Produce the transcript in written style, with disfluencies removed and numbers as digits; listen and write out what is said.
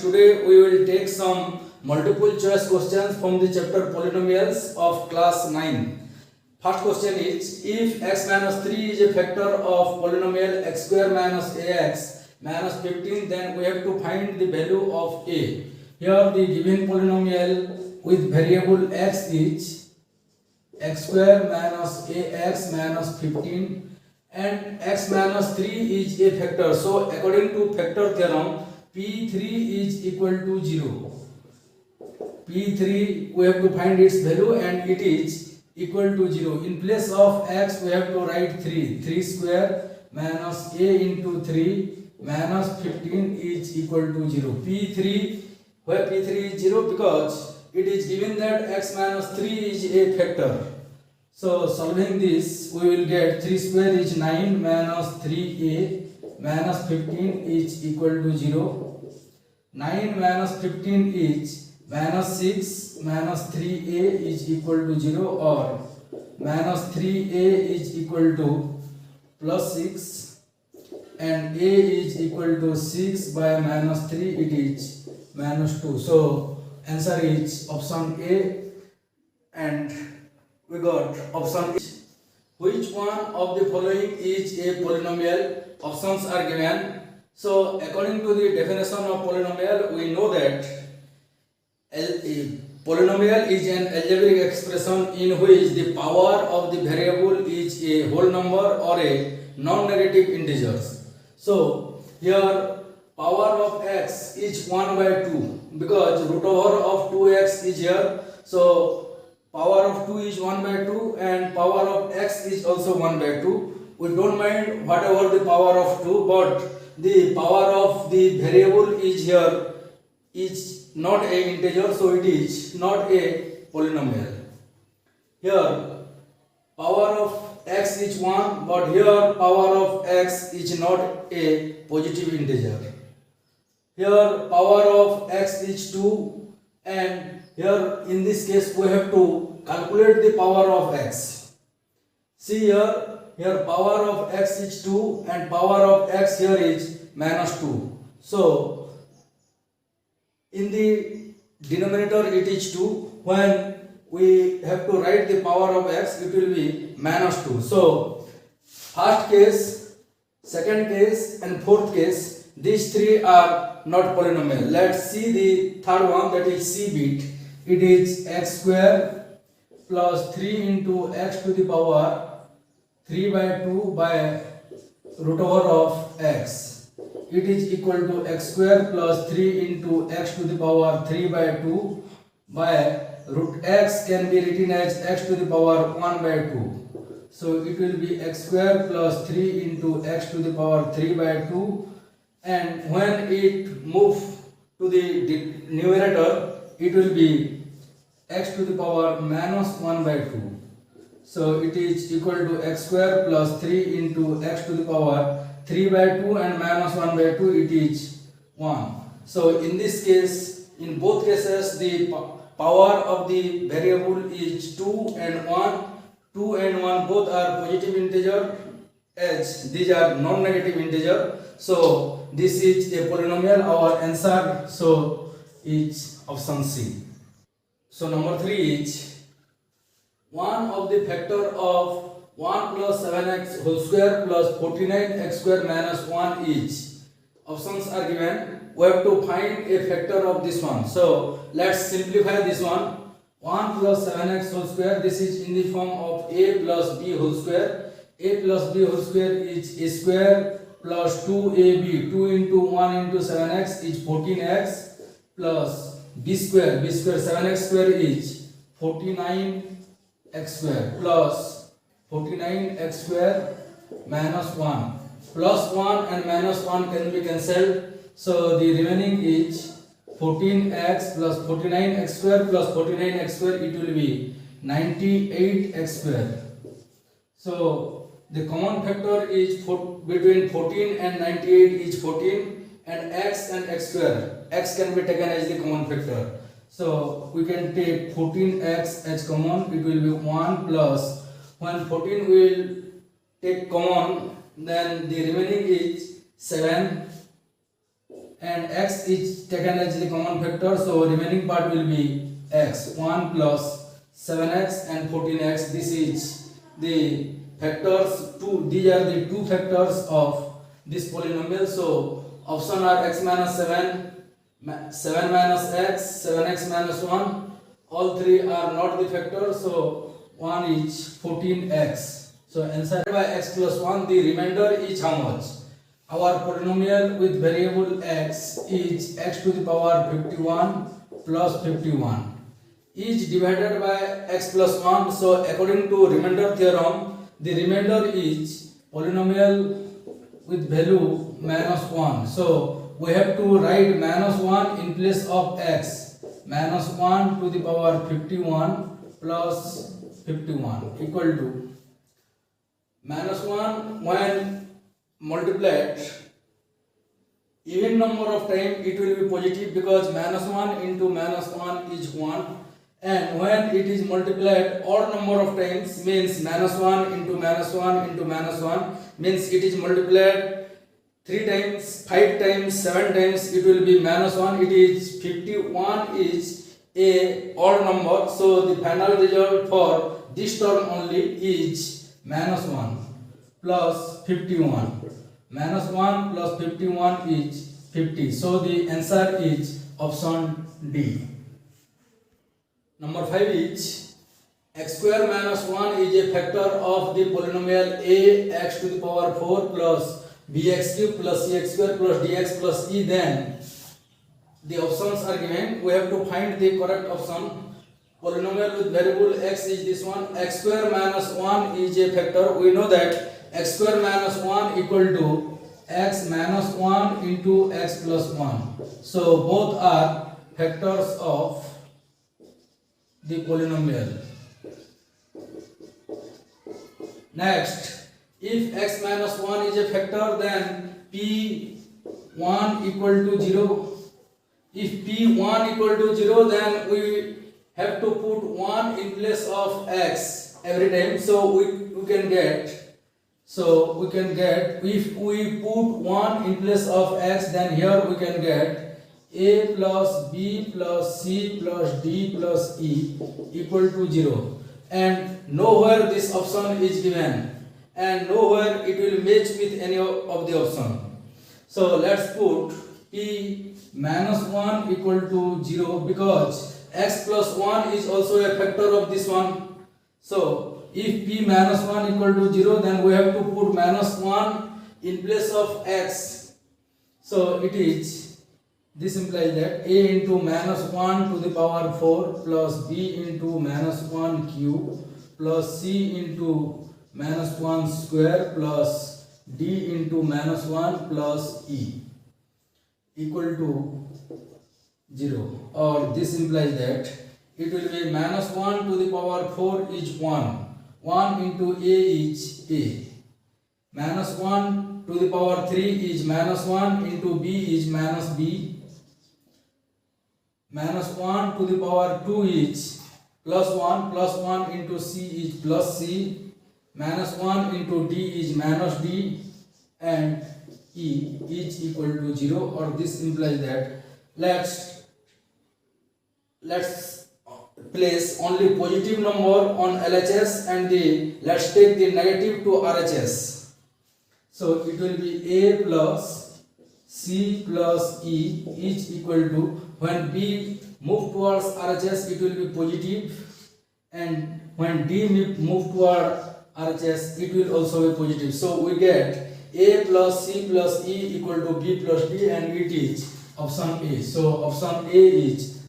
today we will take some multiple choice questions from the chapter Polynomials of class 9. First question is, if x minus 3 is a factor of polynomial x square minus ax minus 15, then we have to find the value of a. Here the given polynomial with variable x is x square minus ax minus 15 and x minus 3 is a factor. So according to factor theorem, P3 is equal to 0. P3 we have to find its value and it is equal to 0. In place of x we have to write 3. 3 square minus a into 3 minus 15 is equal to 0. P3, where P3 is 0? Because it is given that x minus 3 is a factor. So solving this we will get 3 square is 9 minus 3a minus 15 is equal to 0. 9 minus 15 is minus 6 minus 3a is equal to 0, or minus 3a is equal to plus 6 and a is equal to 6 by minus 3, it is minus 2. So answer is option A, and we got option A. Which one of the following is a polynomial? Options are given. So according to the definition of polynomial, we know that a polynomial is an algebraic expression in which the power of the variable is a whole number or a non-negative integers. So here power of x is 1 by 2 because root over of 2x is here. So power of 2 is 1 by 2 and power of x is also 1 by 2. We don't mind whatever the power of 2, but the power of the variable is here is not a integer, so it is not a polynomial. Here power of x is 1, but here power of x is not a positive integer. Here power of x is 2, and here in this case we have to calculate the power of x. See here power of x is 2 and power of x here is minus 2. So in the denominator it is 2. When we have to write the power of x, it will be minus 2. So first case, second case and fourth case, these three are not polynomial. Let's see the third one, that is c bit. It is x square plus 3 into x to the power 3 by 2 by root over of x. It is equal to x square plus 3 into x to the power 3 by 2 by root x can be written as x to the power 1 by 2. So it will be x square plus 3 into x to the power 3 by 2, and when it move to the numerator, it will be x to the power minus 1 by 2. So it is equal to x square plus 3 into x to the power 3 by 2 and minus 1 by 2, it is 1. So in this case, in both cases, the power of the variable is 2 and 1. 2 and 1 both are positive integer, as these are non-negative integer. So this is a polynomial. Our answer so is option C. So number 3 is, one of the factor of 1 plus 7x whole square plus 49x square minus 1 is. Options are given. We have to find a factor of this one. So let's simplify this one. 1 plus 7x whole square, this is in the form of a plus b whole square. A plus b whole square is a square plus 2ab. 2 into 1 into 7x is 14x plus b square. b square 7x square is 49x square plus 49x square minus 1. Plus 1 and minus 1 can be cancelled. So the remaining is 14x plus 49x square plus 49x square, it will be 98x square. So the common factor is between 14 and 98 is 14, and x and x square. X can be taken as the common factor. So we can take 14x as common, it will be 1 plus, when 14 will take common, then the remaining is 7 and x is taken as the common factor, so remaining part will be x. 1 plus 7x and 14x. This is the factors. These are the two factors of this polynomial. So option are x minus 7, 7 minus x, 7x minus 1. All three are not the factors. So 1 is 14x. So answer by x plus 1. The remainder is how much? Our polynomial with variable x is x to the power 51 plus 51 is divided by x plus 1. So according to remainder theorem, the remainder is polynomial with value minus 1. So we have to write minus 1 in place of x. Minus 1 to the power 51 plus 51 equal to minus 1 when multiplied even number of times it will be positive, because minus 1 into minus 1 is 1, and when it is multiplied odd number of times means minus 1 into minus 1 into minus 1 means it is multiplied 3 times, 5 times, 7 times, it will be minus 1. It is 51 is a odd number, so the final result for this term only is minus 1 plus 51. Minus 1 plus 51 is 50. So the answer is option D. Number 5 is x square minus 1 is a factor of the polynomial a x to the power 4 plus bx cube plus cx square plus dx plus e. Then the options are given. We have to find the correct option. Polynomial with variable x is this one. X square minus 1 is a factor. We know that x square minus 1 equal to x minus 1 into x plus 1. So both are factors of the polynomial. Next, if x minus 1 is a factor, then p1 equal to 0. If p1 equal to 0, then we have to put 1 in place of x every time. So we can get if we put 1 in place of x, then here we can get a plus b plus c plus d plus e equal to 0, and nowhere this option is given and nowhere it will match with any of the option. So let's put p minus 1 equal to 0, because x plus 1 is also a factor of this one. So if p minus 1 equal to 0, then we have to put minus 1 in place of x. So it is, this implies that a into minus 1 to the power 4 plus b into minus 1 cube plus c into minus 1 square plus d into minus 1 plus e equal to 0. Or this implies that it will be minus 1 to the power 4 is 1. 1 into a is a. Minus 1 to the power 3 is minus 1 into b is minus b. Minus 1 to the power 2 is plus 1 into c is plus c. Minus 1 into d is minus d, and e is equal to 0. Or this implies that let's place only positive number on LHS and let's take the negative to RHS. So it will be a plus c plus e is equal to, when b move towards RHS it will be positive, and when d move toward RHS it will also be positive. So we get a plus c plus e equal to b plus d, and it is option A. So option A is